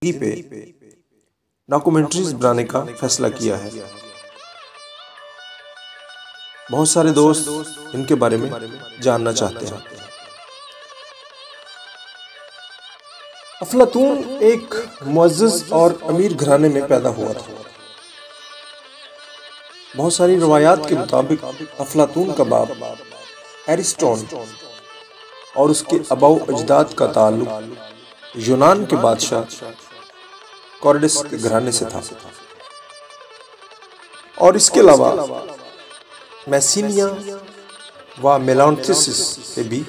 जिंदगी पे डॉक्यूमेंट्रीज बनाने का फैसला किया है। बहुत सारे दोस्त इनके बारे में जानना चाहते हैं। अफलातून एक मुअज़्ज़ज़ और अमीर घराने में पैदा हुआ था। बहुत सारी रवायात के मुताबिक अफलातून का बाप एरिस्टॉन और उसके अबाउ अजदाद का ताल्लुक यूनान के बादशाह कॉरिडस के घराने से था, और इसके अलावा मैसिनिया व मेलांथिसिस से भी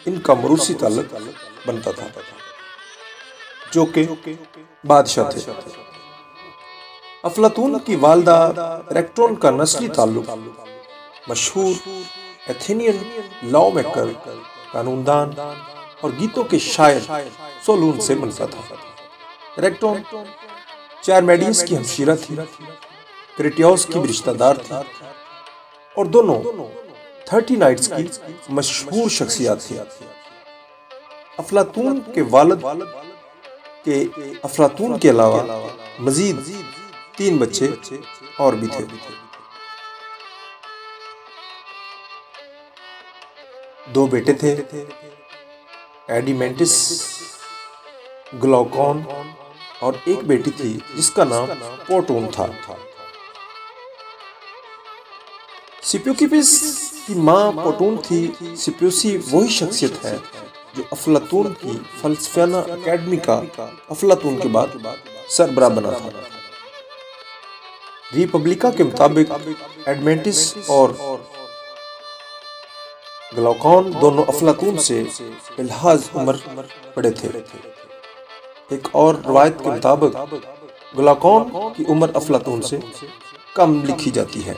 इनका मरूसी ताल्लुक बनता था, जो कि बादशाह थे। अफलातून की वालदा रेक्टोन का नस्ली ताल्लुक मशहूर एथेनियन लॉ मेकर, कानूनदान और गीतों के शायर सोलून से बनता था। रेक्टोन चारमेडियस की हमशीरा थी, क्रेटियस की भी रिश्तेदार थी, और दोनों 30 नाइट्स की मशहूर शख्सियत थी। अफलातून के वालिद के अफलातून के अलावा मजीद 3 बच्चे और भी थे। 2 बेटे थे, एडिमेंटिस, ग्लाउकॉन, और एक बेटी थी जिसका नाम पोटून था। सिप्यूकिपिस की मां पोटून थी। सिप्यूसी वही शख्सियत है जो अफलातून की फलसफाना अकेडमी का अफलातून के बाद सरबराह बना था। रिपब्लिका के मुताबिक एडमेंटिस और ग्लाउकॉन दोनों अफलातून से इल्हाज उम्र बड़े थे। एक और रवायत के मुताबिक ग्लाउकॉन की उम्र अफलातून से कम लिखी जाती है।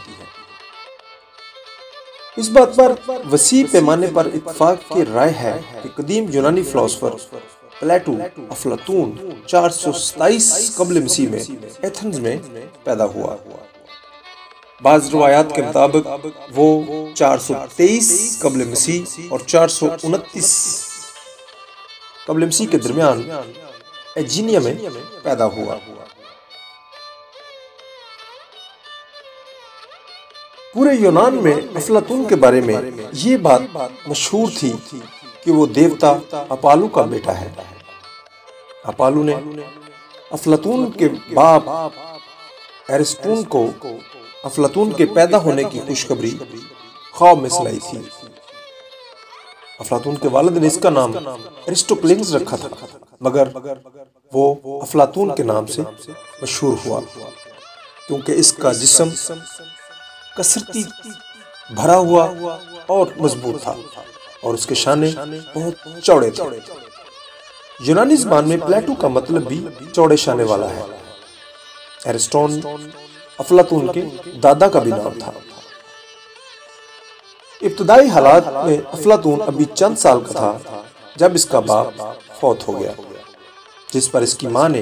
इस बात पर वसी पैमाने पर इत्तेफाक की राय है कि कदीम यूनानी फिलोसोफर प्लेटो अफलातून 427 कब्ल मसीह में एथेंस में पैदा हुआ। बाज़ रवायात के मुताबिक वो 423 कब्ल मसीह और 429 कब्ल मसीह के दरमियान एजीनिया में पैदा हुआ। पूरे यूनान में अफलातून के बारे में ये बात मशहूर थी कि वो देवता अपालू का बेटा है। अपालू ने अफलातून के बाप एरिस्टोन को अफलातून के पैदा होने की खुशखबरी ख्वाब में सुनाई थी। अफलातून के वालिद ने इसका नाम एरिस्टोक्लेन्स रखा था, मगर वो अफलातून के नाम से मशहूर हुआ क्योंकि इसका जिस्म कसरती, भरा हुआ और मजबूत था, और उसके शाने बहुत चौड़े थे। यूनानी ज़बान में प्लेटो का मतलब भी चौड़े शाने वाला है। एरिस्टोन अफलातून के दादा का भी नाम था। इब्तदाई हालात में अफलातून अभी चंद साल का था जब इसका बाप फौत हो गया, जिस पर इसकी मां ने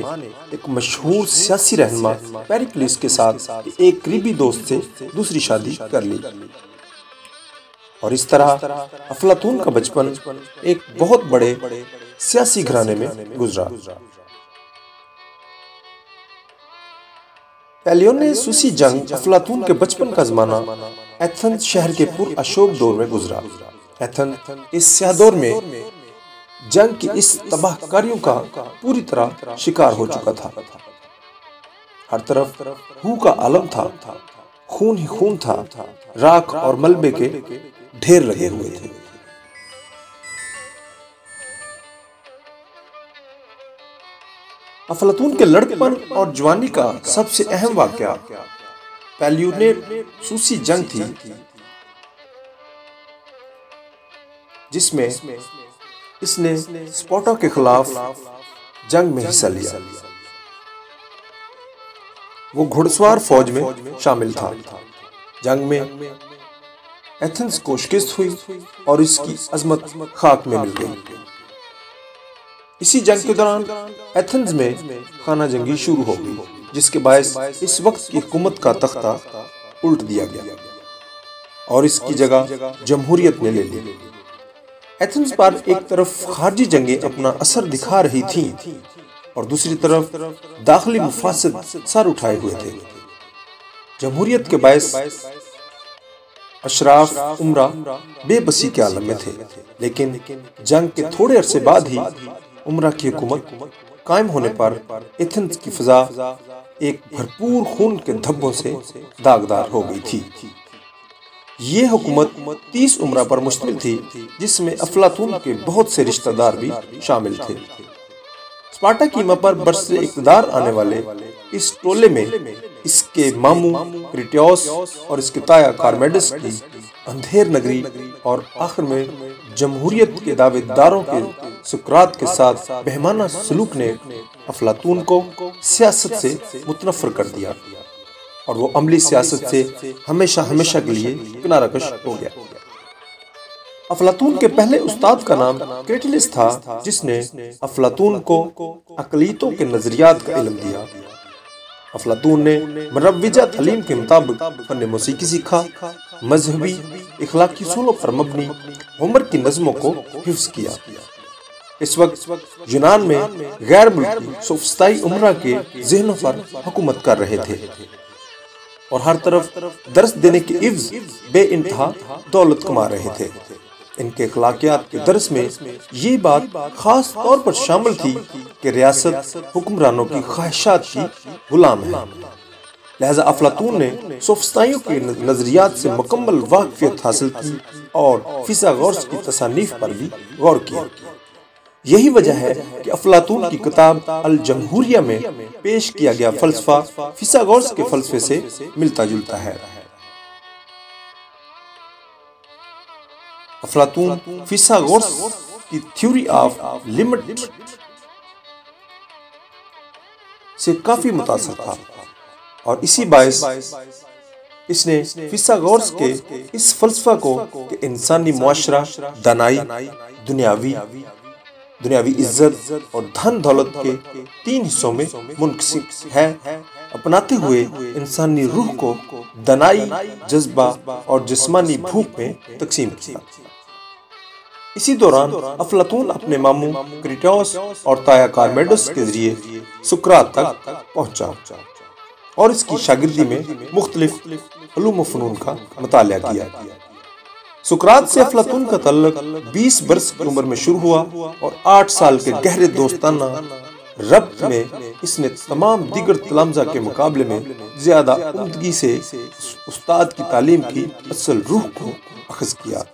एक मशहूर सियासी रहनुमा पेरिक्लिस के साथ एक करीबी दोस्त से दूसरी शादी कर ली, और इस तरह अफलातून का बचपन एक बहुत बड़े सियासी घराने में गुजरा। पेलियोनेसुसी जंग अफलातून के बचपन का जमाना एथेंस शहर के पुरअशोक दौर में गुजरा। एथेंस इस स्याह दौर में जंग की इस तबाहकारियों का पूरी तरह शिकार हो चुका था। हर तरफ हू का आलम था, खून ही खून था, राख और मलबे के ढेर लगे हुए थे। अफलातून के लड़कपन और जवानी का सबसे अहम वाकया पेलियोनेसुसी जंग थी, जिसमें इसने स्पार्टा के खिलाफ जंग में हिस्सा लिया। वो घुड़सवार फौज में शामिल था। जंग में एथेंस को शिकस्त हुई और इसकी अजमत खाक में मिल गई। इसी जंग के दौरान एथेंस में खाना जंगी शुरू हो गई, जिसके बायस इस वक्त की हुकूमत का तख्ता उल्ट दिया गया और इसकी जगह जमहूरियत ने ले ली। एथेंस पर एक तरफ खारजी जंगें अपना असर दिखा रही थीं और दूसरी तरफ दाखिली मुफासिद सर उठाए हुए थे। जमहूरियत के बायस अशराफ उमरा बेबसी के आलम में थे, लेकिन जंग के थोड़े अरसे बाद ही उमरा की हुकूमत कायम होने पर एथेंस की फिजा एक भरपूर खून के धब्बों से दागदार हो गई थी। ये हुकूमत 30 उमरा पर मुश्तमिल थी, जिसमें अफलातून के बहुत से रिश्तेदार भी शामिल थे। स्पार्टा कीमा पर बरसे इक़्तिदार आने वाले इस टोले में इसके मामू क्रिटियोस और इसके ताया कार्मेडस की अंधेर नगरी और आखिर में जमहूरियत के दावेदारों के सुकरात के साथ बेहमाना सलूक ने अफलातून को सियासत से मुतनफ़र कर दिया और वो अमली सियासत से हमेशा हमेशा के लिए किनाराकश हो गया। अफलातून के पहले उस्ताद का नाम क्रेटिलिस था, जिसने अफलातून को अक़लियतों के नजरियात का इल्म दिया। अफलातून ने मुरव्विजा तालीम के मुताबिक फन मौसीकी सीखा, मजहबी इखलाकी सूलों पर मबनी होमर की नज़मों को हिफ्ज़ किया। इस वक्त यूनान में गैर मुल्की सोफिस्ताई उमरा के ज़हनों पर हुकूमत कर रहे थे और हर तरफ दर्स देने के इव्ज़ बेइंतहा दौलत कमा रहे थे। इनके अखलाकियात के दर्स में ये बात खास तौर पर शामिल थी कि रियासत हुक्मरानों की ख्वाहिशात की गुलाम है। लिहाजा अफलातून ने सोफिस्ताइयों के नजरियात से मुकम्मल वाक़फियत हासिल की और फिसागोरस की तसानीफ पर भी गौर किया। यही वजह है कि अफलातून की किताब अल जमहूरिया में पेश किया गया फलसफा फिसागोरस के फलसफे से मिलता जुलता है। अफलातून फिसागोरस की थ्योरी ऑफ लिमिट से काफी मुतासर था और इसी बायस इसने फिसागोरस के इस फलसफा को कि इंसानी मुआशरा दानाई, दुनियावी इज्जत और धन दौलत के 3 हिस्सों में मुनक़सिम है, अपनाते हुए इंसानी रूह को दानाई, जज्बा और जिस्मानी भूख में तकसीम किया। इसी दौरान अफलातून अपने मामू क्रिटियोस और ताया कार्मेडस के जरिए सुकरात तक पहुंचा और इसकी शागिर्दी में मुख्तलिफ उलूम व फ़नून का मुतालिया किया। सुकरात से अफलातून का तल्लुक 20 बरस की उम्र में शुरू हुआ और 8 साल के गहरे दोस्ताना रब्त में इसने तमाम दीगर तलामजा के मुकाबले में ज्यादा उम्दगी से उस्ताद की तालीम की असल रूह को अखज़ किया।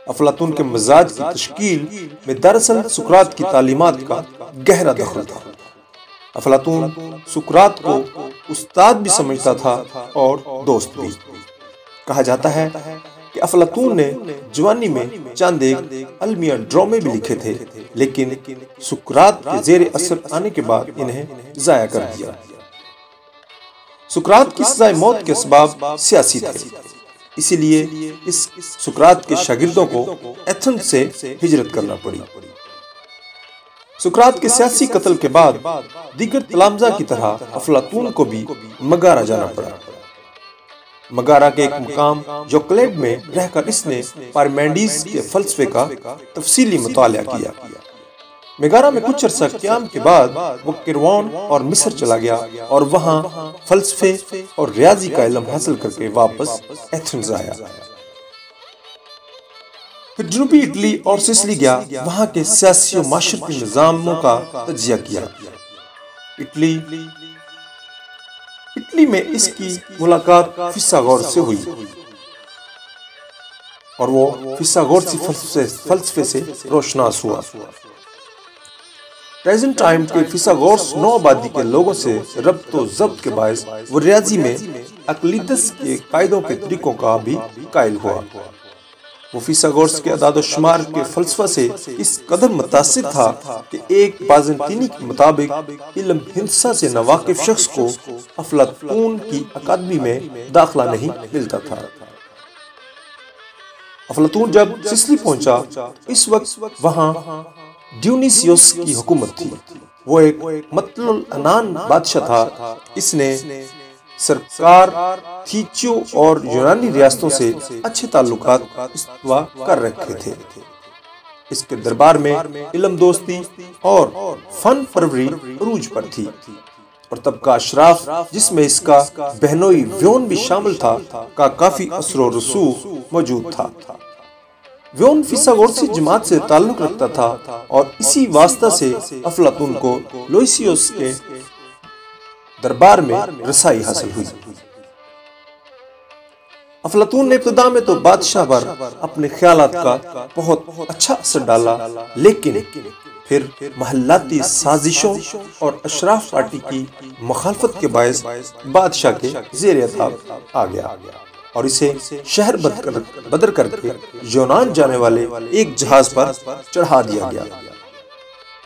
अफलातून के मजाज की तश्कील में दरअसल सुकरात की तालीमात का गहरा दखल था। अफलातून सुकरात को उस्ताद भी समझता था और दोस्त भी। कहा जाता है कि अफलातून ने जवानी में चंद एक अलमिया ड्रामे भी लिखे थे, लेकिन सुकरात के ज़ेरे असर आने के बाद इन्हें ज़ाया कर दिया। सुकरात की सज़ाए मौत के असबाब सियासी थे, इसीलिए इस सुकरात के शागिर्दों को एथेंस से हिजरत करना पड़ी। सुकरात के सियासी कत्ल के बाद दीगर तलामजा की तरह अफलातून को भी मगारा जाना पड़ा। मगारा के एक मुकाम योक्लेड में रहकर इसने पारमेंडिस के फलसफे का तफसीली मुतालिया किया। मेगारा में कुछ अरसा क़याम के बाद वो किरवान और मिस्र चला गया और वहाँ फलसफे और रियाजी का इल्म हासिल करके वापस एथेंस आया। फिर जनूबी इटली और सिसिली गया, वहाँ के सियासी और माशरती निज़ामों का तज्जिया किया। इटली में इसकी मुलाकात फिसागोरस से हुई और वो फिसागोरसी फलसफे से रोशनास हुआ। प्रेजेंट टाइम के फिसागोरस नौ आबादी के लोगों से रब्त व ज़ब्त के बायस वो रियाजी में अक्लिदस के कायदों के तरीकों का भी कायल हुआ। वो फिसागोरस के अदाद शुमार के फलसफा से इस कदर मुतासिर था कि एक बाज़ंतीनी के मुताबिक इल्म हिंसा से नवाकिफ शख्स को अफलातून की अकादमी में दाखिला नहीं मिलता था। अफलातून जब सिसिली पहुंचा, इस वक्त वहाँ ड्यूनिसियस की हुकूमत थी। वो एक मतलुल अनान बादशाह था। इसने सरकार थीचियो और यूनानी रियासतों से अच्छे ताल्लुकात इस्तिवा कर रखे थे। इसके दरबार में इल्म दोस्ती और फन परवरी अरूज पर थी, और तब का अशराफ जिसमें इसका बहनोई व्योन भी शामिल था का काफी असर रसूख मौजूद था। व्योन फिसागोरसी जमात से ताल्लुक रखता था और इसी वास्ता से अफलातून को लोइसियस के दरबार में रसाई हासिल हुई। अफलातून ने इब्तिदा में तो बादशाह पर अपने ख्यालात का बहुत अच्छा असर डाला, लेकिन फिर महल्लाती साजिशों और अशराफ पार्टी की मुखालफत के बायस बादशाह के ज़ेरे अताब आ गया और इसे शहर बदर करके यूनान जाने वाले एक जहाज पर चढ़ा दिया गया।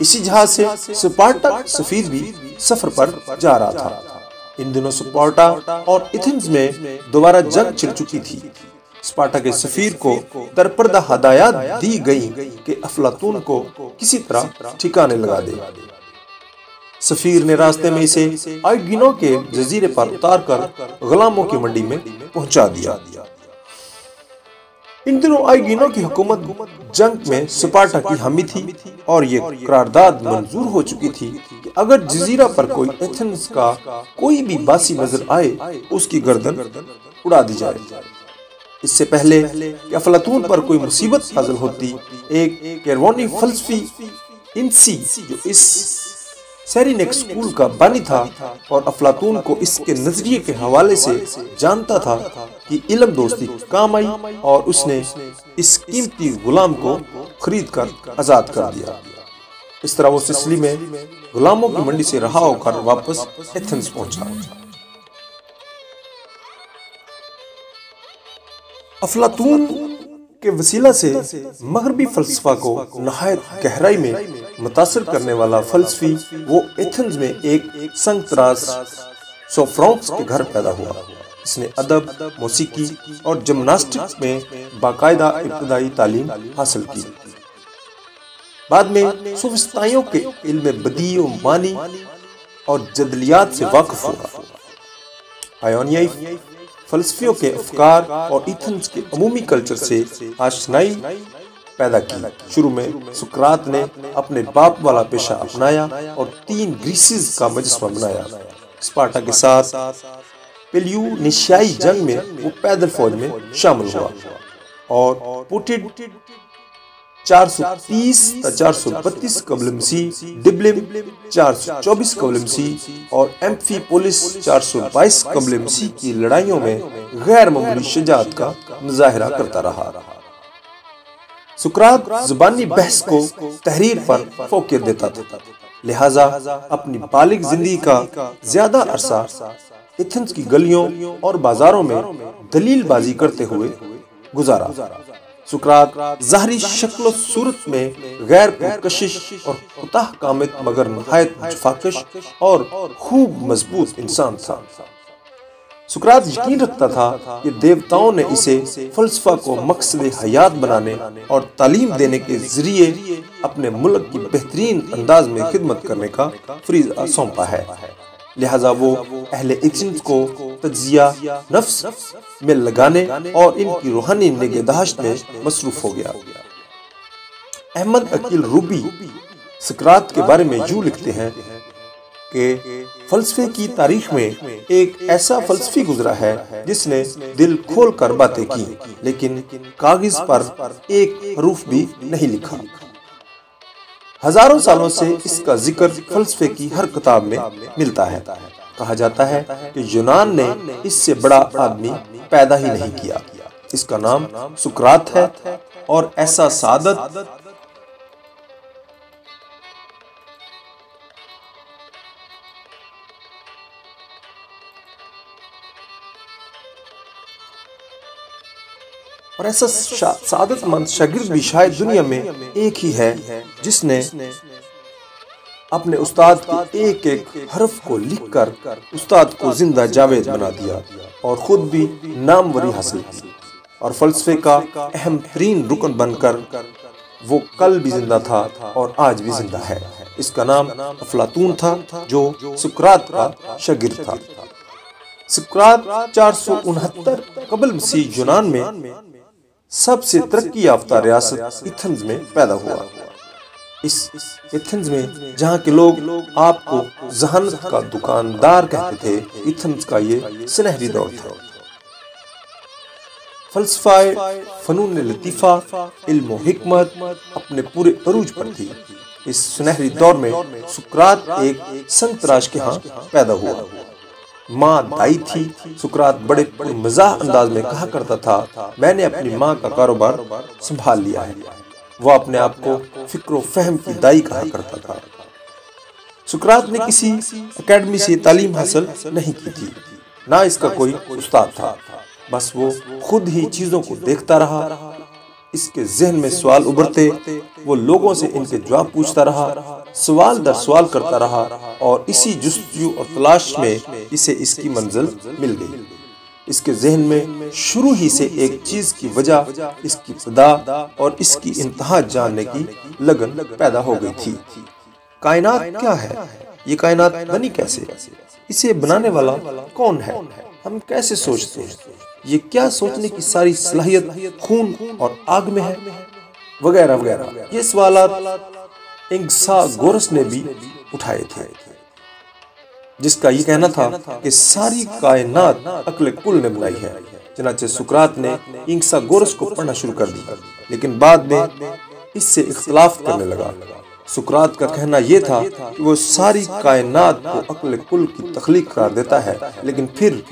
इसी जहाज से स्पार्टक सफीर भी सफर पर जा रहा था। इन दिनों स्पार्टा और एथेंस में दोबारा जंग छिड़ चुकी थी। स्पार्टा के सफीर को दरपर्दा हदायत दी गई कि अफलातून को किसी तरह ठिकाने लगा दे। सफीर ने रास्ते में इसे आइगिनो के जजीरे पर उतारकर गुलामों की मंडी में पहुंचा दिया। इन दिनों आइगिनो की हुकूमत जंग में स्पार्टा की हामी थी और ये करारदाद मंजूर हो चुकी थी कि अगर जजीरा पर कोई एथेंस का कोई भी बासी नजर आए उसकी गर्दन उड़ा दी जाए। इससे पहले कि अफलातून पर कोई मुसीबत नाज़िल होती, एक कैरवानी फलसफी इंसी जो इस सेरिनेक स्कूल का बानी था और अफलातून को इसके नजरिए के हवाले से जानता था कि इल्म दोस्ती काम आई, और उसने इस कीमती गुलाम को खरीद कर आजाद कर दिया। इस तरह वो सिसिली में गुलामों की मंडी से रहा होकर वापस एथेंस पहुंचा। अफलातून के वसीला से मगरबी फलसफा को नहायत गहराई में मुतासर करने वाला फलसफी वो एथेंस में एक संग तराज सोफ्रोंक्स के घर पैदा हुआ। इसने अदब, मौसीकी और जिम्नास्टिक्स में बाकायदा इब्तिदाई तालीम हासिल की। बाद में सुफिस्ताइयों के इल्म बदी व मानी और जदलियात से वाकिफ हुआ। आयोनियाई फलसफियों के अफकार और एथेंस के अमूमी कल्चर से आशनाई पैदा की। शुरू में सुकरात ने अपने बाप वाला पेशा अपनाया और 3 ग्रीसीज का मजस्मा बनाया। स्पार्टा के साथ पेलियोनिशियाई जंग में वो पैदल फौज में शामिल हुआ और पुटिड 430 ता 432 कबल मसीह, डिब्लिम 424 कबल मसीह और एम्फीपोलिस 422 कबल मसीह की लड़ाइयों में गैर मामूली शुजाअत का मुजाहिरा करता रहा। सुकरात जुबानी बहस को तहरीर पर फोकियत देता था, लिहाजा अपनी बालिग जिंदगी का ज्यादा अरसा एथेंस की गलियों और बाजारों में दलीलबाजी करते हुए गुजारा। सुकरात ज़ाहरी शक्ल सूरत में गैर पुरकशिश और कुताह कामित मगर नहायत मुतफाकिश और खूब मजबूत इंसान था। सुकरात यकीन रखता था कि देवताओं ने इसे फलसफा को मकसद हयात बनाने और तालीम देने के जरिए अपने मुल्क की बेहतरीन अंदाज में खिदमत करने का फरीज़ा सौंपा है। लिहाजा वो अहले एथेंस को तज्जिया नफ्स में लगाने और इनकी रूहानी निगहदाश्त में मसरूफ हो गया। अहमद अकील रूबी सुकरात के बारे में यूं लिखते हैं कि फलसफे की तारीख में एक ऐसा फलसफी गुजरा है जिसने दिल खोल कर बातें की, लेकिन कागज पर एक हरूफ भी नहीं लिखा। हजारों सालों से इसका जिक्र फलसफे की हर किताब में मिलता है। कहा जाता है कि यूनान ने इससे बड़ा आदमी पैदा ही नहीं किया। इसका नाम सुकरात है और ऐसा सादत सादतमंद शागिर्द भी शायद दुनिया में एक ही है जिसने अपने उस्ताद के एक एक हरफ को लिखकर उस्ताद को जिंदा जावेद बना दिया और खुद भी नामवरी हासिल की, और फलसफे का अहम तरीन रुकन बनकर वो कल भी जिंदा था और आज भी जिंदा है। इसका नाम अफलातून था जो सुकरात का शागिर्द था। सुकरात 469 कबल मसीह यूनान में सबसे तरक्की याफ्ता रियासत एथेंस में पैदा हुआ। इस एथेंस में जहाँ के लोग आपको जहानत का दुकानदार कहते थे, एथेंस का ये सुनहरी दौर था। फलसफाए फनून लतीफ़ा, इल्म हिकमत अपने पूरे अरूज पर थी। इस सुनहरी दौर में सुकरात एक संतराश के यहाँ पैदा हुआ। माँ दाई थी। सुकरात बड़े मजाक अंदाज में कहा करता था, मैंने अपनी माँ का कारोबार संभाल लिया है। वह अपने आप को फिक्र फहम की दाई कहा करता था। सुकरात ने किसी एकेडमी से तालीम हासिल नहीं की थी, ना इसका कोई उस्ताद था। बस वो खुद ही चीजों को देखता रहा। इसके जहन में सवाल उभरते, वो लोगों से इनके जवाब पूछता रहा, सवाल दर सवाल करता रहा और इसी जुस्तजू और तलाश में इसे इसकी मंजिल मिल गई। इसके जहन में शुरू ही से एक चीज की वजह, इसकी इब्तिदा और इसकी इंतहा जानने की लगन पैदा हो गई थी। कायनात क्या है? ये कायनात बनी कैसे? इसे बनाने वाला कौन है? हम कैसे सोचते हैं? ये क्या सोचने की सारी सलाहियत खून और आग में है? वगैरह वगैरह। ये सवालात एनाक्सागोरस ने भी उठाए थे, जिसका ये कहना था कि सारी कायनात अक्ल कुल ने बनाई है। चनाचे सुकरात ने एनाक्सागोरस को पढ़ना शुरू कर दिया, लेकिन बाद में इससे इख्तिलाफ करने लगा। सुकरात का कहना यह था कि वो सारी कायनात को अक्ल कुल की तख्लीक करार देता है, लेकिन फिर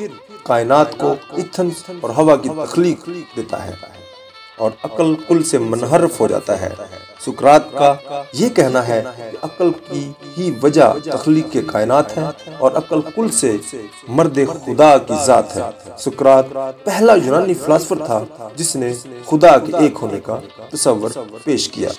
कायनात को एथेंस और हवा की तख्लीक देता है और अक्ल कुल से मुनहरफ हो जाता है। सुकरात का ये कहना है कि अक्ल की ही वजह तख्लीक के कायनात है और अक्ल कुल से मर्द खुदा की जात है। सुकरात पहला यूनानी फिलासफर था जिसने खुदा के एक होने का तस्वर पेश किया।